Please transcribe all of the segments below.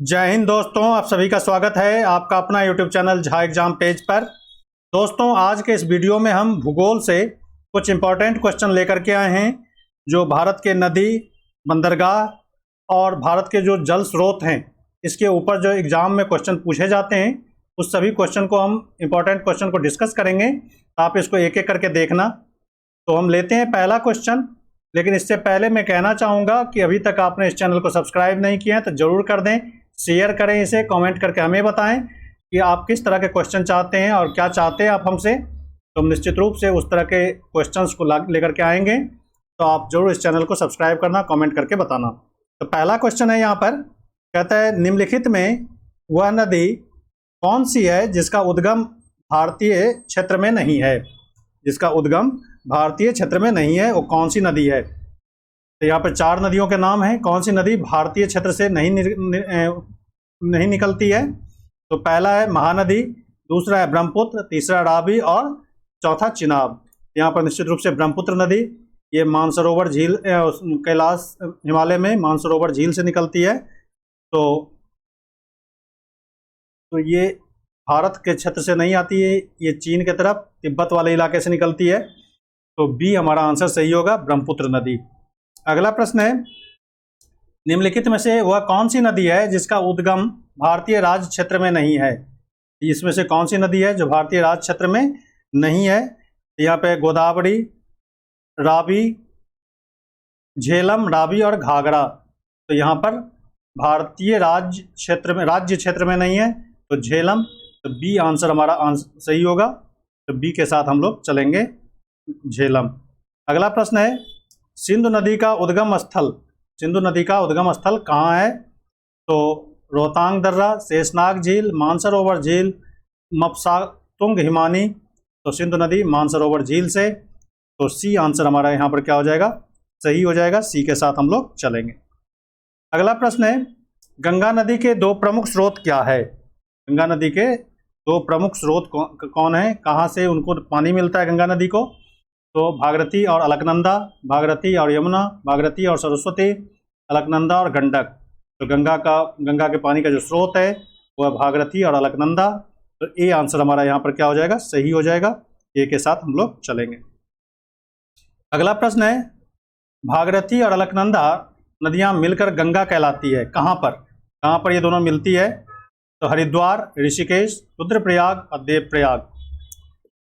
जय हिंद दोस्तों, आप सभी का स्वागत है आपका अपना YouTube channel Jha exam page पर। दोस्तों, आज के इस वीडियो में हम भूगोल से कुछ इम्पोर्टेंट क्वेश्चन लेकर के आए हैं जो भारत के नदी, बंदरगाह और भारत के जो जल स्रोत हैं इसके ऊपर जो एग्ज़ाम में क्वेश्चन पूछे जाते हैं उस सभी क्वेश्चन को हम इम्पोर्टेंट क्वेश्चन को डिस्कस करेंगे। आप इसको एक एक करके देखना। तो हम लेते हैं पहला क्वेश्चन, लेकिन इससे पहले मैं कहना चाहूँगा कि अभी तक आपने इस चैनल को सब्सक्राइब नहीं किया है तो ज़रूर कर दें, शेयर करें, इसे कमेंट करके हमें बताएं कि आप किस तरह के क्वेश्चन चाहते हैं और क्या चाहते हैं आप हमसे। तो हम निश्चित रूप से उस तरह के क्वेश्चंस को लेकर के आएंगे, तो आप जरूर इस चैनल को सब्सक्राइब करना, कमेंट करके बताना। तो पहला क्वेश्चन है यहाँ पर, कहता है निम्नलिखित में वह नदी कौन सी है जिसका उद्गम भारतीय क्षेत्र में नहीं है। जिसका उद्गम भारतीय क्षेत्र में नहीं है वो कौन सी नदी है। तो यहाँ पर 4 नदियों के नाम हैं। कौन सी नदी भारतीय क्षेत्र से नहीं निकलती है। तो पहला है महानदी, दूसरा है ब्रह्मपुत्र, तीसरा रावी और चौथा चिनाब। यहाँ पर निश्चित रूप से ब्रह्मपुत्र नदी ये मानसरोवर झील, कैलाश हिमालय में मानसरोवर झील से निकलती है। तो ये भारत के क्षेत्र से नहीं आती है, ये चीन के तरफ तिब्बत वाले इलाके से निकलती है। तो बी हमारा आंसर सही होगा, ब्रह्मपुत्र नदी। अगला प्रश्न है निम्नलिखित में से वह कौन सी नदी है जिसका उद्गम भारतीय राज्य क्षेत्र में नहीं है। इसमें से कौन सी नदी है जो भारतीय राज्य क्षेत्र में नहीं है। यहाँ पे गोदावरी, रावी, झेलम, रावी और घाघरा। तो यहाँ पर भारतीय राज्य क्षेत्र में नहीं है तो झेलम। तो बी आंसर हमारा सही होगा। तो बी के साथ हम लोग चलेंगे, झेलम। अगला प्रश्न है सिंधु नदी का उद्गम स्थल कहाँ है। तो रोहतांग दर्रा, शेषनाग झील, मानसरोवर झील, मपसातुंग हिमानी। तो सिंधु नदी मानसरोवर झील से। तो सी आंसर हमारा यहाँ पर क्या हो जाएगा, सही हो जाएगा। सी के साथ हम लोग चलेंगे। अगला प्रश्न है गंगा नदी के 2 प्रमुख स्रोत क्या है। गंगा नदी के 2 प्रमुख स्रोत कौन है, कहाँ से उनको पानी मिलता है गंगा नदी को। तो भागीरथी और अलकनंदा, भागीरथी और यमुना, भागीरथी और सरस्वती, अलकनंदा और गंडक। तो गंगा के पानी का जो स्रोत है वह भागीरथी और अलकनंदा। तो ए आंसर हमारा यहाँ पर क्या हो जाएगा, सही हो जाएगा। ए के साथ हम लोग चलेंगे। अगला प्रश्न है भागीरथी और अलकनंदा नदियाँ मिलकर गंगा कहलाती है, कहाँ पर ये दोनों मिलती है। तो हरिद्वार, ऋषिकेश, रुद्रप्रयाग और देवप्रयाग।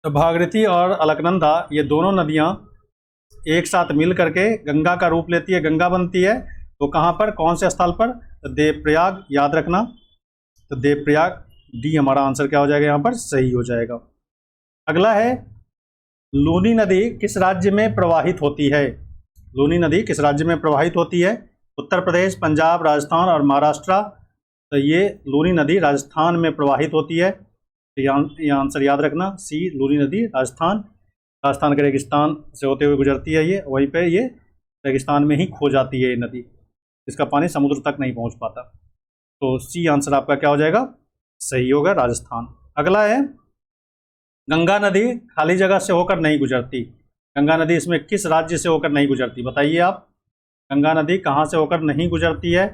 तो भागीरथी और अलकनंदा ये दोनों नदियाँ एक साथ मिल करके गंगा का रूप लेती है, गंगा बनती है। तो कहाँ पर, कौन से स्थल पर, तो देवप्रयाग, याद रखना। तो देवप्रयाग, डी हमारा आंसर क्या हो जाएगा, यहाँ पर सही हो जाएगा। अगला है लूनी नदी किस राज्य में प्रवाहित होती है। लूनी नदी किस राज्य में प्रवाहित होती है। उत्तर प्रदेश, पंजाब, राजस्थान और महाराष्ट्र। तो ये लूनी नदी राजस्थान में प्रवाहित होती है। तो ये आंसर याद रखना, सी लूनी नदी राजस्थान के रेगिस्तान से होते हुए गुजरती है। ये वहीं पे ये रेगिस्तान में ही खो जाती है ये नदी, इसका पानी समुद्र तक नहीं पहुंच पाता। तो सी आंसर आपका क्या हो जाएगा, सही होगा, राजस्थान। अगला है गंगा नदी खाली जगह से होकर नहीं गुजरती। गंगा नदी इसमें किस राज्य से होकर नहीं गुजरती, बताइए आप। गंगा नदी कहाँ से होकर नहीं गुजरती है।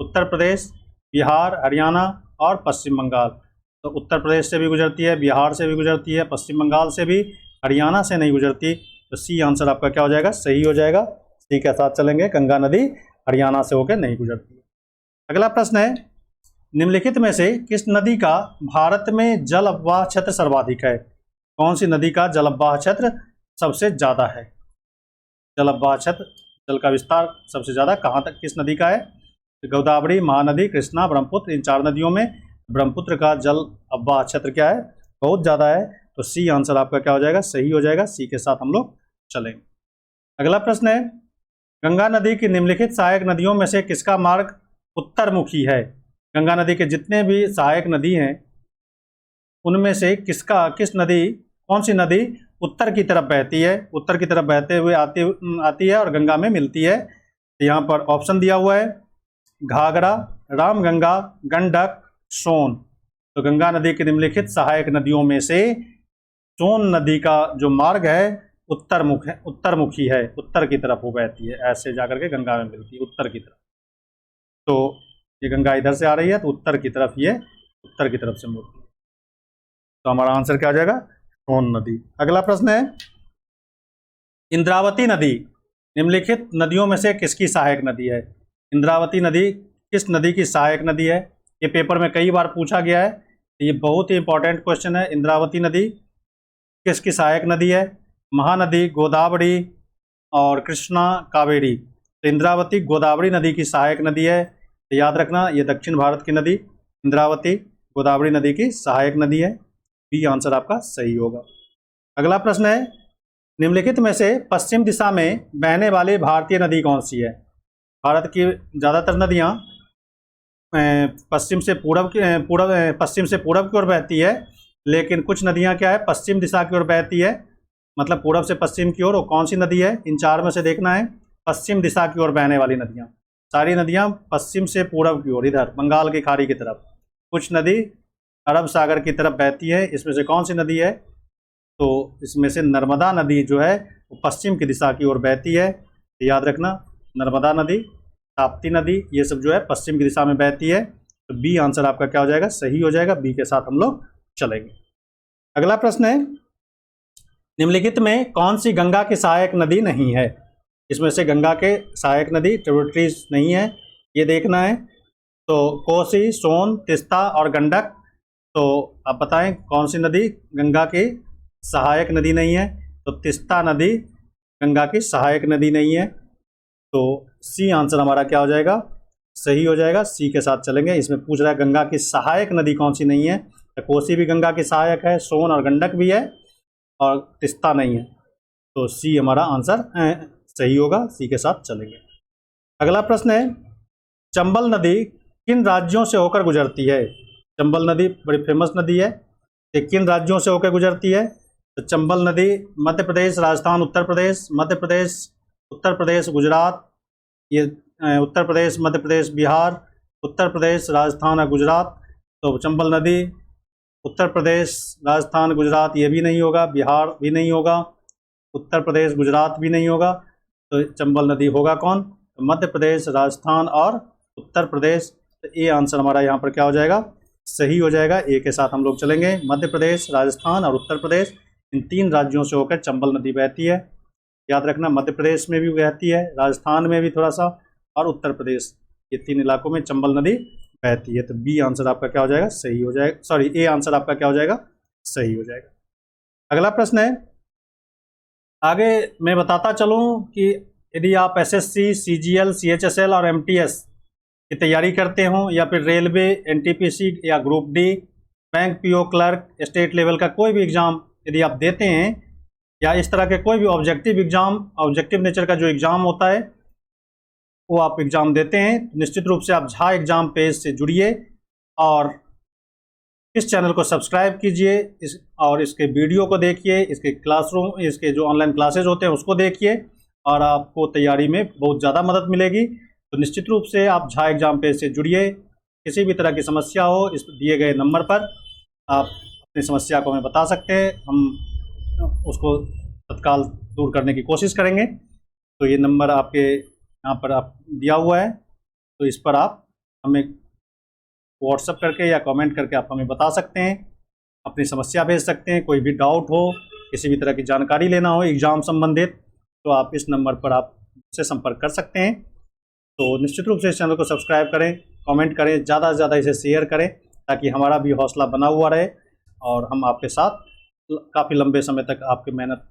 उत्तर प्रदेश, बिहार, हरियाणा और पश्चिम बंगाल। तो उत्तर प्रदेश से भी गुजरती है, बिहार से भी गुजरती है, पश्चिम बंगाल से भी, हरियाणा से नहीं गुजरती। तो सी आंसर आपका क्या हो जाएगा, सही हो जाएगा। सी के साथ चलेंगे, गंगा नदी हरियाणा से होकर नहीं गुजरती है। अगला प्रश्न है निम्नलिखित में से किस नदी का भारत में जल अपवाह क्षेत्र सर्वाधिक है। कौन सी नदी का जल अपवाह क्षेत्र सबसे ज़्यादा है। जल अपवाह क्षेत्र, जल का विस्तार सबसे ज़्यादा कहाँ तक, किस नदी का है। गोदावरी, महानदी, कृष्णा, ब्रह्मपुत्र। इन 4 नदियों में ब्रह्मपुत्र का जल अपवाह क्षेत्र क्या है, बहुत ज़्यादा है। तो सी आंसर आपका क्या हो जाएगा, सही हो जाएगा। सी के साथ हम लोग चलेंगे। अगला प्रश्न है गंगा नदी की निम्नलिखित सहायक नदियों में से किसका मार्ग उत्तरमुखी है। गंगा नदी के जितने भी सहायक नदी हैं उनमें से कौन सी नदी उत्तर की तरफ बहती है, उत्तर की तरफ बहते हुए आती है और गंगा में मिलती है। तो यहाँ पर ऑप्शन दिया हुआ है घाघरा, रामगंगा, गंडक, सोन। तो गंगा नदी की निम्नलिखित सहायक नदियों में से सोन नदी का जो मार्ग है उत्तरमुखी है, उत्तर की तरफ वो बहती है, ऐसे जाकर के गंगा में मिलती है उत्तर की तरफ। तो ये गंगा इधर से आ रही है तो उत्तर की तरफ ये उत्तर की तरफ से मुड़ती है। तो हमारा आंसर क्या हो जाएगा? सोन नदी। अगला प्रश्न है, इंद्रावती नदी निम्नलिखित नदियों में से किसकी सहायक नदी है? इंद्रावती नदी किस नदी की सहायक नदी है? ये पेपर में कई बार पूछा गया है, ये बहुत ही इंपॉर्टेंट क्वेश्चन है। इंद्रावती नदी किसकी सहायक नदी है? महानदी, गोदावरी और कृष्णा, कावेरी। तो इंद्रावती गोदावरी नदी की सहायक नदी है। तो याद रखना, ये दक्षिण भारत की नदी इंद्रावती गोदावरी नदी की सहायक नदी है। बी आंसर आपका सही होगा। अगला प्रश्न है, निम्नलिखित में से पश्चिम दिशा में बहने वाली भारतीय नदी कौन सी है? भारत की ज़्यादातर नदियाँ पश्चिम से पूरब की ओर बहती है, लेकिन कुछ नदियाँ क्या है, पश्चिम दिशा की ओर बहती है, मतलब पूरब से पश्चिम की ओर। और कौन सी नदी है? इन चार में से देखना है पश्चिम दिशा की ओर बहने वाली नदियाँ। सारी नदियाँ पश्चिम से पूरब की ओर, इधर बंगाल की खाड़ी की तरफ। कुछ नदी अरब सागर की तरफ बहती है, इसमें से कौन सी नदी है? तो इसमें से नर्मदा नदी जो है वो पश्चिम की दिशा की ओर बहती है। तो याद रखना, नर्मदा नदी, ताप्ती नदी, ये सब जो है पश्चिम की दिशा में बहती है। तो बी आंसर आपका क्या हो जाएगा? सही हो जाएगा। बी के साथ हम लोग चलेंगे। अगला प्रश्न है, निम्नलिखित में कौन सी गंगा की सहायक नदी नहीं है? इसमें से गंगा के सहायक नदी ट्रिब्यूटरीज नहीं है, ये देखना है। तो कोसी, सोन, तिस्ता और गंडक। तो आप बताएं कौन सी नदी गंगा की सहायक नदी नहीं है? तो तिस्ता नदी गंगा की सहायक नदी नहीं है। तो सी आंसर हमारा क्या हो जाएगा? सही हो जाएगा। सी के साथ चलेंगे। इसमें पूछ रहा है गंगा की सहायक नदी कौन सी नहीं है? तो कोसी भी गंगा की सहायक है, सोन और गंडक भी है, और तिस्ता नहीं है। तो सी हमारा आंसर सही होगा। सी के साथ चलेंगे। अगला प्रश्न है, चंबल नदी किन राज्यों से होकर गुजरती है? चंबल नदी बड़ी फेमस नदी है, ये किन राज्यों से होकर गुजरती है? तो चंबल नदी मध्य प्रदेश, राजस्थान, उत्तर प्रदेश, मध्य प्रदेश, उत्तर प्रदेश, गुजरात, ये उत्तर प्रदेश, मध्य प्रदेश, बिहार, उत्तर प्रदेश, राजस्थान और गुजरात। तो चंबल नदी उत्तर प्रदेश, राजस्थान, गुजरात ये भी नहीं होगा, बिहार भी नहीं होगा, उत्तर प्रदेश, गुजरात भी नहीं होगा। तो चंबल नदी होगा कौन? तो मध्य प्रदेश, राजस्थान और उत्तर प्रदेश। तो ए आंसर हमारा यहाँ पर क्या हो जाएगा? सही हो जाएगा। ए के साथ हम लोग चलेंगे। मध्य प्रदेश, राजस्थान और उत्तर प्रदेश, इन तीन राज्यों से होकर चंबल नदी बहती है। याद रखना, मध्य प्रदेश में भी बहती है, राजस्थान में भी थोड़ा सा, और उत्तर प्रदेश, ये तीन इलाकों में चंबल नदी बहती है। तो बी आंसर आपका क्या हो जाएगा? सही हो जाएगा। सॉरी, ए आंसर आपका क्या हो जाएगा? सही हो जाएगा। अगला प्रश्न है, आगे मैं बताता चलूँ कि यदि आप एसएससी, सीजीएल, सीएचएसएल और एमटीएस की तैयारी करते हो, या फिर रेलवे, एनटीपीसी या group D, bank PO clerk, state level का कोई भी एग्ज़ाम यदि आप देते हैं, या इस तरह के कोई भी ऑब्जेक्टिव एग्ज़ाम, ऑब्जेक्टिव नेचर का जो एग्ज़ाम होता है वो आप एग्ज़ाम देते हैं, तो निश्चित रूप से आप झा एग्ज़ाम पेज से जुड़िए और इस चैनल को सब्सक्राइब कीजिए, और इसके वीडियो को देखिए, इसके क्लासरूम, इसके जो ऑनलाइन क्लासेज होते हैं उसको देखिए, और आपको तैयारी में बहुत ज़्यादा मदद मिलेगी। तो निश्चित रूप से आप झा एग्ज़ाम पेज से जुड़िए। किसी भी तरह की समस्या हो, इस दिए गए नंबर पर आप अपनी समस्या को हमें बता सकते हैं, हम उसको तत्काल दूर करने की कोशिश करेंगे। तो ये नंबर आपके यहाँ पर आप दिया हुआ है, तो इस पर आप हमें व्हाट्सएप करके या कमेंट करके आप हमें बता सकते हैं, अपनी समस्या भेज सकते हैं। कोई भी डाउट हो, किसी भी तरह की जानकारी लेना हो एग्ज़ाम संबंधित, तो आप इस नंबर पर आप मुझसे संपर्क कर सकते हैं। तो निश्चित रूप से इस चैनल को सब्सक्राइब करें, कमेंट करें, ज़्यादा से ज़्यादा इसे शेयर करें, ताकि हमारा भी हौसला बना हुआ रहे और हम आपके साथ काफ़ी लंबे समय तक आपकी मेहनत,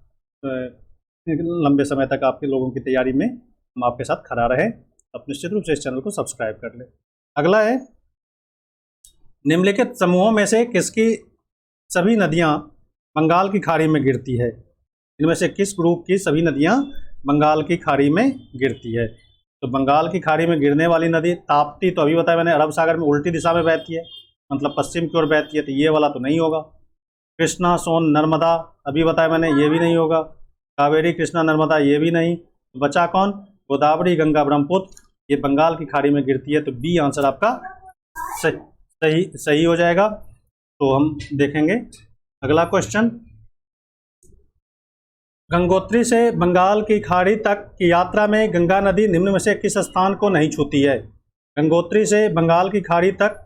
लंबे समय तक आपके लोगों की तैयारी में हम आपके साथ खड़ा रहें। आप निश्चित रूप से इस चैनल को सब्सक्राइब कर लें। अगला है, निम्नलिखित समूहों में से किसकी सभी नदियाँ बंगाल की खाड़ी में गिरती है? इनमें से किस ग्रुप की सभी नदियाँ बंगाल की खाड़ी में गिरती है? तो बंगाल की खाड़ी में गिरने वाली नदी ताप्ती, तो अभी बताया मैंने, अरब सागर में उल्टी दिशा में बहती है, मतलब पश्चिम की ओर बहती है, तो ये वाला तो नहीं होगा। कृष्णा, सोन, नर्मदा, अभी बताया मैंने, ये भी नहीं होगा। कावेरी, कृष्णा, नर्मदा, ये भी नहीं। बचा कौन? गोदावरी, गंगा, ब्रह्मपुत्र, ये बंगाल की खाड़ी में गिरती है। तो बी आंसर आपका सही हो जाएगा। तो हम देखेंगे अगला क्वेश्चन, गंगोत्री से बंगाल की खाड़ी तक की यात्रा में गंगा नदी निम्न में से किस स्थान को नहीं छूती है? गंगोत्री से बंगाल की खाड़ी तक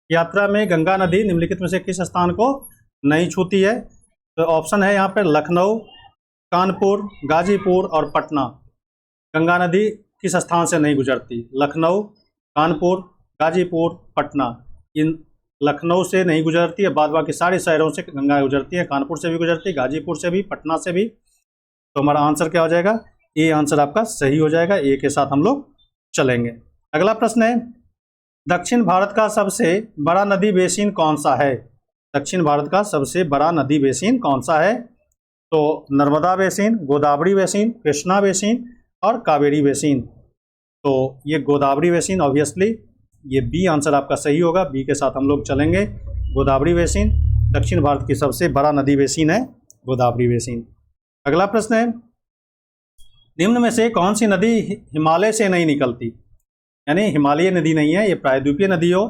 यात्रा में गंगा नदी निम्नलिखित में से किस स्थान को नहीं छूती है? तो ऑप्शन है यहाँ पर लखनऊ, कानपुर, गाजीपुर और पटना। गंगा नदी किस स्थान से नहीं गुजरती? लखनऊ, कानपुर, गाजीपुर, पटना। इन लखनऊ से नहीं गुजरती है, बाद बाकी सारे शहरों से गंगा गुजरती है, कानपुर से भी गुजरती है, गाजीपुर से भी, पटना से भी। तो हमारा आंसर क्या हो जाएगा? ए आंसर आपका सही हो जाएगा। ए के साथ हम लोग चलेंगे। अगला प्रश्न है, दक्षिण भारत का सबसे बड़ा नदी बेसिन कौन सा है? दक्षिण भारत का सबसे बड़ा नदी बेसिन कौन सा है? तो Narmada basin, Godavari basin, Krishna basin और कावेरी बेसिन। तो ये गोदावरी बेसिन ऑब्वियसली, ये बी आंसर आपका सही होगा। बी के साथ हम लोग चलेंगे। गोदावरी बेसिन दक्षिण भारत की सबसे बड़ा नदी बेसिन है, गोदावरी बेसिन। अगला प्रश्न है, निम्न में से कौन सी नदी हिमालय से नहीं निकलती? यानी हिमालयी नदी नहीं है, ये प्रायद्वीपीय नदी हो।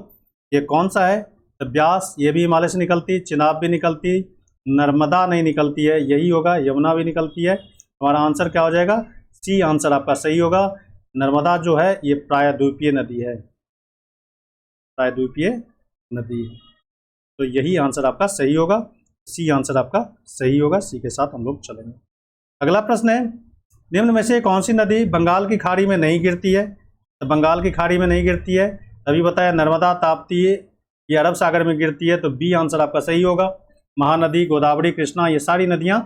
ये कौन सा है? तो ब्यास, ये भी हिमालय से निकलती, चिनाब भी निकलती, नर्मदा नहीं निकलती है, यही होगा। यमुना भी निकलती है। हमारा आंसर क्या हो जाएगा? सी आंसर आपका सही होगा। नर्मदा जो है ये प्रायद्वीपीय नदी है, प्रायद्वीपीय नदी। तो यही आंसर आपका सही होगा। सी आंसर आपका सही होगा। सी के साथ हम लोग चलेंगे। अगला प्रश्न है, निम्न में से कौन सी नदी बंगाल की खाड़ी में नहीं गिरती है? तो बंगाल की खाड़ी में नहीं गिरती है, तभी बताया नर्मदा, ताप्ती ये अरब सागर में गिरती है। तो बी आंसर आपका सही होगा। महानदी, गोदावरी, कृष्णा ये सारी नदियाँ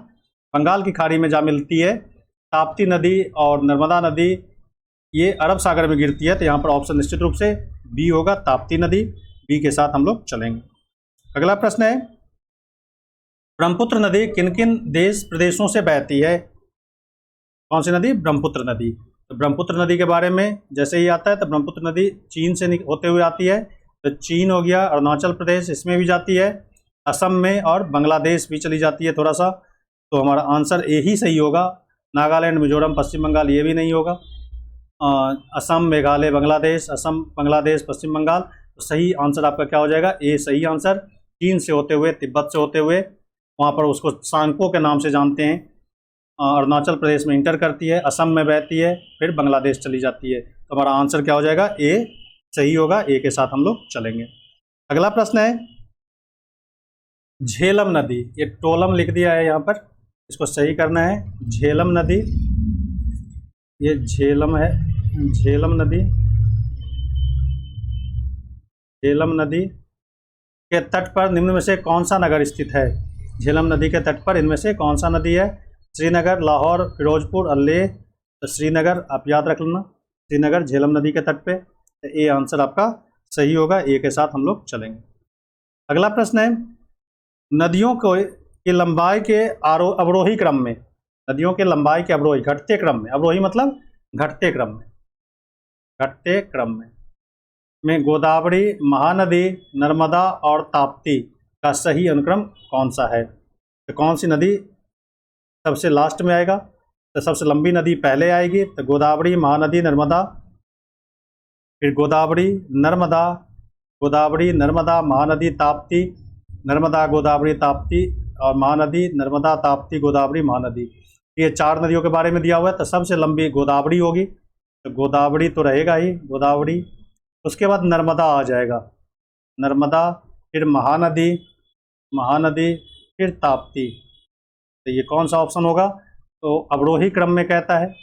बंगाल की खाड़ी में जा मिलती है। ताप्ती नदी और नर्मदा नदी ये अरब सागर में गिरती है। तो यहाँ पर ऑप्शन निश्चित रूप से बी होगा, ताप्ती नदी। बी के साथ हम लोग चलेंगे। अगला प्रश्न है, ब्रह्मपुत्र नदी किन किन देश प्रदेशों से बहती है? कौन सी नदी? ब्रह्मपुत्र नदी। तो ब्रह्मपुत्र नदी के बारे में जैसे ही आता है, तो ब्रह्मपुत्र नदी चीन से होते हुए आती है। तो चीन हो गया, अरुणाचल प्रदेश इसमें भी जाती है, असम में और बांग्लादेश भी चली जाती है थोड़ा सा। तो हमारा आंसर ए ही सही होगा। नागालैंड, मिजोरम, पश्चिम बंगाल ये भी नहीं होगा। असम, मेघालय, बांग्लादेश, असम, बांग्लादेश, पश्चिम बंगाल। तो सही आंसर आपका क्या हो जाएगा? ए सही आंसर। चीन से होते हुए, तिब्बत से होते हुए, वहाँ पर उसको सांगपो के नाम से जानते हैं। अरुणाचल प्रदेश में इंटर करती है, असम में बहती है, फिर बांग्लादेश चली जाती है। तो हमारा आंसर क्या हो जाएगा? ए सही होगा। ए के साथ हम लोग चलेंगे। अगला प्रश्न है, झेलम नदी, ये टोलम लिख दिया है यहाँ पर, इसको सही करना है। झेलम नदी, ये झेलम है, झेलम नदी। झेलम नदी के तट पर निम्न में से कौन सा नगर स्थित है? झेलम नदी के तट पर इनमें से कौन सा नदी है? श्रीनगर, लाहौर, फिरोजपुर और लेह। तो श्रीनगर आप याद रख लेना, श्रीनगर झेलम नदी के तट पे। तो ए आंसर आपका सही होगा। ए के साथ हम लोग चलेंगे। अगला प्रश्न है, नदियों को की लंबाई के अवरोही क्रम में, नदियों के लंबाई के अवरोही घटते क्रम में, अवरोही मतलब घटते क्रम में, घटते क्रम में गोदावरी, महानदी, नर्मदा और ताप्ती का सही अनुक्रम कौन सा है? तो कौन सी नदी सबसे लास्ट में आएगा? तो सबसे लंबी नदी पहले आएगी। तो गोदावरी, महानदी, नर्मदा, फिर गोदावरी, नर्मदा, गोदावरी, नर्मदा, महानदी, ताप्ती, नर्मदा, गोदावरी, ताप्ती और महानदी, नर्मदा, ताप्ती, गोदावरी, महानदी। ये चार नदियों के बारे में दिया हुआ है। तो सबसे लंबी गोदावरी होगी, तो गोदावरी तो रहेगा ही, गोदावरी। उसके बाद नर्मदा आ जाएगा, नर्मदा, फिर महानदी, महानदी, फिर ताप्ती। तो ये कौन सा ऑप्शन होगा? तो अवरोही क्रम में कहता है।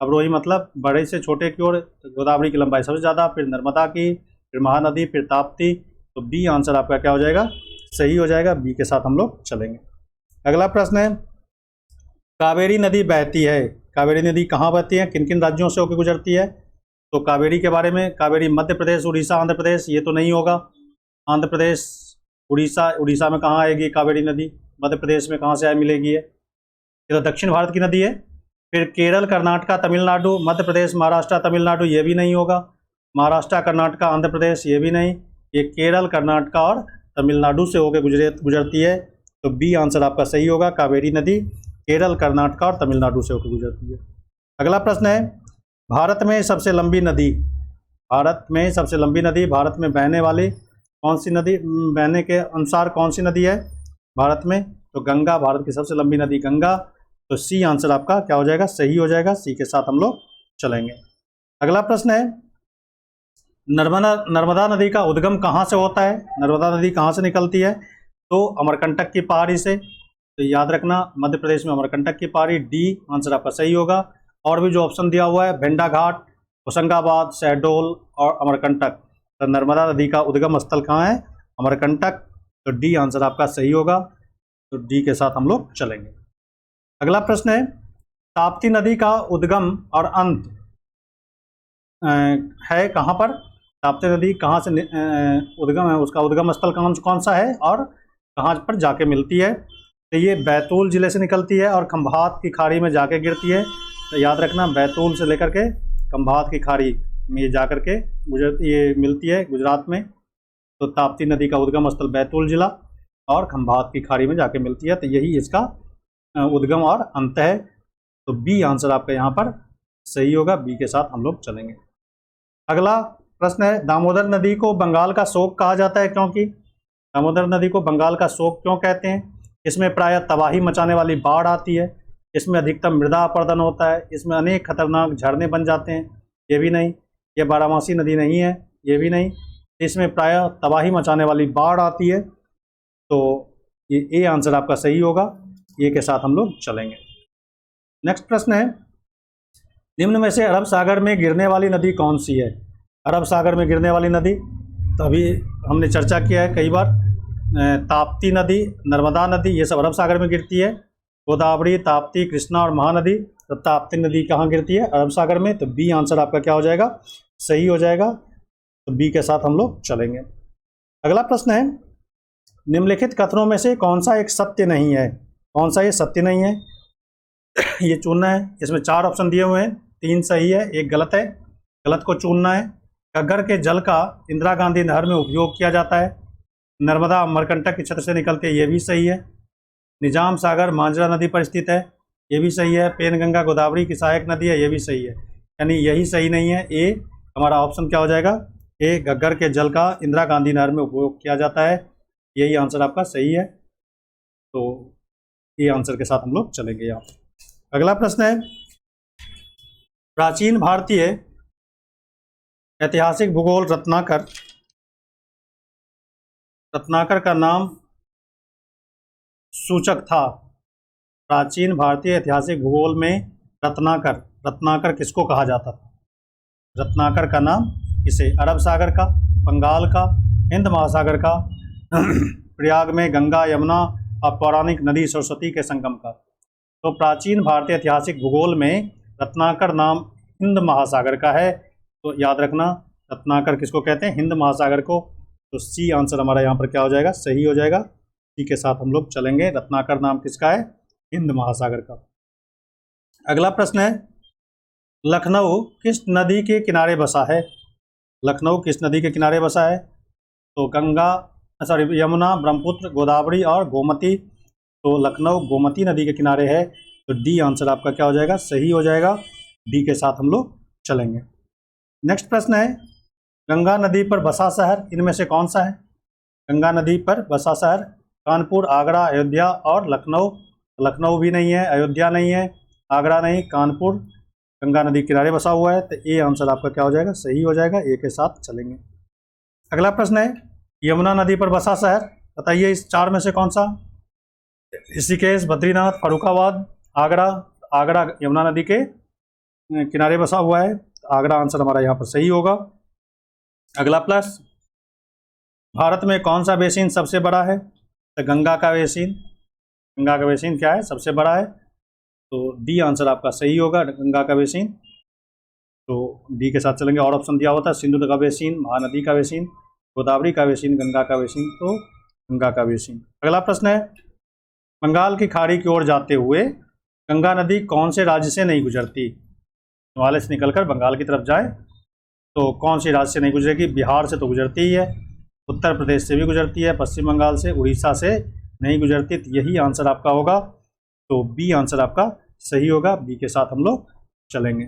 अवरोही मतलब बड़े से छोटे की ओर। गोदावरी की लंबाई सबसे ज़्यादा, फिर नर्मदा की, फिर महानदी, फिर ताप्ती। तो बी आंसर आपका क्या हो जाएगा? सही हो जाएगा। बी के साथ हम लोग चलेंगे। अगला प्रश्न है, कावेरी नदी बहती है, कावेरी नदी कहाँ बहती है, किन किन राज्यों से होकर गुजरती है? तो कावेरी के बारे में, कावेरी मध्य प्रदेश, उड़ीसा, आंध्र प्रदेश, ये तो नहीं होगा। आंध्र प्रदेश, उड़ीसा, उड़ीसा में कहाँ आएगी कावेरी नदी? मध्य प्रदेश में कहाँ से आए मिलेगी ये तो दक्षिण भारत की नदी है। फिर केरल, कर्नाटका, तमिलनाडु, मध्य प्रदेश, महाराष्ट्र, तमिलनाडु ये भी नहीं होगा। महाराष्ट्र, कर्नाटका, आंध्र प्रदेश ये भी नहीं। ये केरल, कर्नाटका और तमिलनाडु से होकर गुजरती है। तो बी आंसर आपका सही होगा। कावेरी नदी केरल, कर्नाटका और तमिलनाडु से होकर गुजरती है। अगला प्रश्न है, भारत में सबसे लंबी नदी, भारत में सबसे लंबी नदी, भारत में बहने वाली कौन सी नदी, बहने के अनुसार कौन सी नदी है भारत में? तो गंगा, भारत की सबसे लंबी नदी गंगा। तो सी आंसर आपका क्या हो जाएगा? सही हो जाएगा। सी के साथ हम लोग चलेंगे। अगला प्रश्न है, नर्मदा नर्मदा नदी का उद्गम कहाँ से होता है, नर्मदा नदी कहाँ से निकलती है? तो अमरकंटक की पहाड़ी से। तो याद रखना मध्य प्रदेश में अमरकंटक की पहाड़ी, डी आंसर आपका सही होगा। और भी जो ऑप्शन दिया हुआ है भेंडा घाट, होशंगाबाद, शहडोल और अमरकंटक, तो नर्मदा नदी का उद्गम स्थल कहाँ है? अमरकंटक। तो डी आंसर आपका सही होगा। तो डी के साथ हम लोग चलेंगे। अगला प्रश्न है, ताप्ती नदी का उद्गम और अंत है कहाँ पर? ताप्ती नदी कहाँ से उद्गम है, उसका उद्गम स्थल कौन सा है और कहाँ पर जाके मिलती है? तो ये बैतूल जिले से निकलती है और खंभात की खाड़ी में जाके गिरती है। तो याद रखना बैतूल से लेकर के खंभात की खाड़ी में ये जाकर के ये मिलती है गुजरात में। तो ताप्ती नदी का उद्गम स्थल बैतूल जिला और खंभात की खाड़ी में जाके मिलती है। तो यही इसका उद्गम और अंत है। तो बी आंसर आपका यहाँ पर सही होगा। बी के साथ हम लोग चलेंगे। अगला प्रश्न है, दामोदर नदी को बंगाल का शोक कहा जाता है क्योंकि? दामोदर नदी को बंगाल का शोक क्यों कहते हैं? इसमें प्रायः तबाही मचाने वाली बाढ़ आती है, इसमें अधिकतम मृदा अपरदन होता है, इसमें अनेक खतरनाक झरने बन जाते हैं, ये भी नहीं, ये बारामासी नदी नहीं है, ये भी नहीं, इसमें प्रायः तबाही मचाने वाली बाढ़ आती है। तो ये ए आंसर आपका सही होगा। ए के साथ हम लोग चलेंगे। नेक्स्ट प्रश्न है, निम्न में से अरब सागर में गिरने वाली नदी कौन सी है? अरब सागर में गिरने वाली नदी, तो अभी हमने चर्चा किया है कई बार, ताप्ती नदी, नर्मदा नदी, ये सब अरब सागर में गिरती है। गोदावरी, ताप्ती, कृष्णा और महानदी। तो ताप्ती नदी कहाँ गिरती है? अरब सागर में। तो बी आंसर आपका क्या हो जाएगा? सही हो जाएगा। तो बी के साथ हम लोग चलेंगे। अगला प्रश्न है, निम्नलिखित कथनों में से कौन सा एक सत्य नहीं है? कौन सा ये सत्य नहीं है ये चुनना है। इसमें 4 ऑप्शन दिए हुए हैं, 3 सही है, 1 गलत है। गलत को चुनना है। घग्गर के जल का इंदिरा गांधी नहर में उपयोग किया जाता है। नर्मदा अमरकंटक के क्षेत्र से निकलती है, ये भी सही है। निजाम सागर मांजरा नदी पर स्थित है, ये भी सही है। पेनगंगा गोदावरी की सहायक नदी है, ये भी सही है। यानी यही सही नहीं है। ए हमारा ऑप्शन क्या हो जाएगा? ए, घग्गर के जल का इंदिरा गांधी नहर में उपयोग किया जाता है, यही आंसर आपका सही है। तो ये आंसर के साथ हम लोग चलेंगे यहाँ। अगला प्रश्न है, प्राचीन भारतीय ऐतिहासिक भूगोल रत्नाकर का नाम सूचक था। प्राचीन भारतीय ऐतिहासिक भूगोल में रत्नाकर किसको कहा जाता था? रत्नाकर का नाम किसे? अरब सागर का, बंगाल का, हिंद महासागर का, प्रयाग में गंगा यमुना और पौराणिक नदी सरस्वती के संगम का। तो प्राचीन भारतीय ऐतिहासिक भूगोल में रत्नाकर नाम हिंद महासागर का है। तो याद रखना रत्नाकर किसको कहते हैं? हिंद महासागर को। तो सी आंसर हमारा यहाँ पर क्या हो जाएगा? सही हो जाएगा। सी के साथ हम लोग चलेंगे। रत्नाकर नाम किसका है? हिंद महासागर का। अगला प्रश्न है, लखनऊ किस नदी के किनारे बसा है? लखनऊ किस नदी के किनारे बसा है? तो यमुना, ब्रह्मपुत्र, गोदावरी और गोमती। तो लखनऊ गोमती नदी के किनारे है। तो डी आंसर आपका क्या हो जाएगा? सही हो जाएगा। डी के साथ हम लोग चलेंगे। नेक्स्ट प्रश्न है, गंगा नदी पर बसा शहर इनमें से कौन सा है? गंगा नदी पर बसा शहर कानपुर, आगरा, अयोध्या और लखनऊ। लखनऊ भी नहीं है, अयोध्या नहीं है, आगरा नहीं, कानपुर गंगा नदी किनारे बसा हुआ है। तो ए आंसर आपका क्या हो जाएगा? सही हो जाएगा। ए के साथ चलेंगे। अगला प्रश्न है, यमुना नदी पर बसा शहर, बताइए इस 4 में से कौन सा? ऋषिकेश, बद्रीनाथ, फर्रुखाबाद, आगरा। आगरा यमुना नदी के किनारे बसा हुआ है। आगरा आंसर हमारा यहाँ पर सही होगा। अगला प्रश्न, भारत में कौन सा बेसिन सबसे बड़ा है? तो गंगा का बेसिन। गंगा का बेसिन क्या है? सबसे बड़ा है। तो डी आंसर आपका सही होगा, गंगा का बेसिन। तो डी के साथ चलेंगे। और ऑप्शन दिया हुआ था, सिंधु का बेसिन, महानदी का बेसिन, गोदावरी का बेसिन, गंगा का बेसिन। तो गंगा का बेसिन। अगला प्रश्न है, बंगाल की खाड़ी की ओर जाते हुए गंगा नदी कौन से राज्य से नहीं गुजरती? हिमालय से निकलकर बंगाल की तरफ जाए तो कौन सी राज्य से नहीं गुजरेगी? बिहार से तो गुजरती ही है, उत्तर प्रदेश से भी गुजरती है, पश्चिम बंगाल से, उड़ीसा से नहीं गुजरती। तो यही आंसर आपका होगा। तो बी आंसर आपका सही होगा। बी के साथ हम लोग चलेंगे।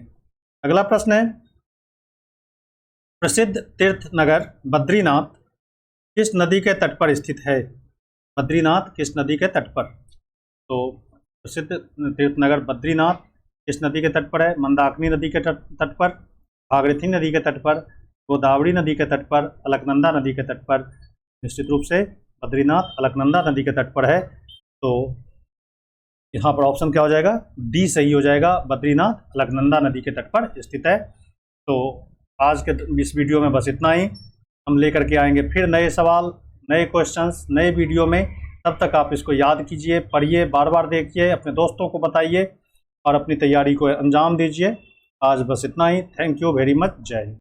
अगला प्रश्न है, प्रसिद्ध तीर्थ नगर बद्रीनाथ किस नदी के तट पर स्थित है? बद्रीनाथ किस नदी के तट पर? तो प्रसिद्ध तीर्थ नगर बद्रीनाथ किस नदी के तट पर है? मंदाकिनी नदी के तट पर, भागीरथी नदी के तट पर, गोदावरी नदी के तट पर, अलकनंदा नदी के तट पर, निश्चित रूप से बद्रीनाथ अलकनंदा नदी के तट पर है। तो यहाँ पर ऑप्शन क्या हो जाएगा, डी सही हो जाएगा, बद्रीनाथ अलकनंदा नदी के तट पर स्थित है। तो आज के इस वीडियो में बस इतना ही। हम लेकर के आएंगे फिर नए सवाल, नए क्वेश्चंस, नए वीडियो में। तब तक आप इसको याद कीजिए, पढ़िए, बार बार देखिए, अपने दोस्तों को बताइए और अपनी तैयारी को अंजाम दीजिए। आज बस इतना ही। Thank you very much. जय हिंद।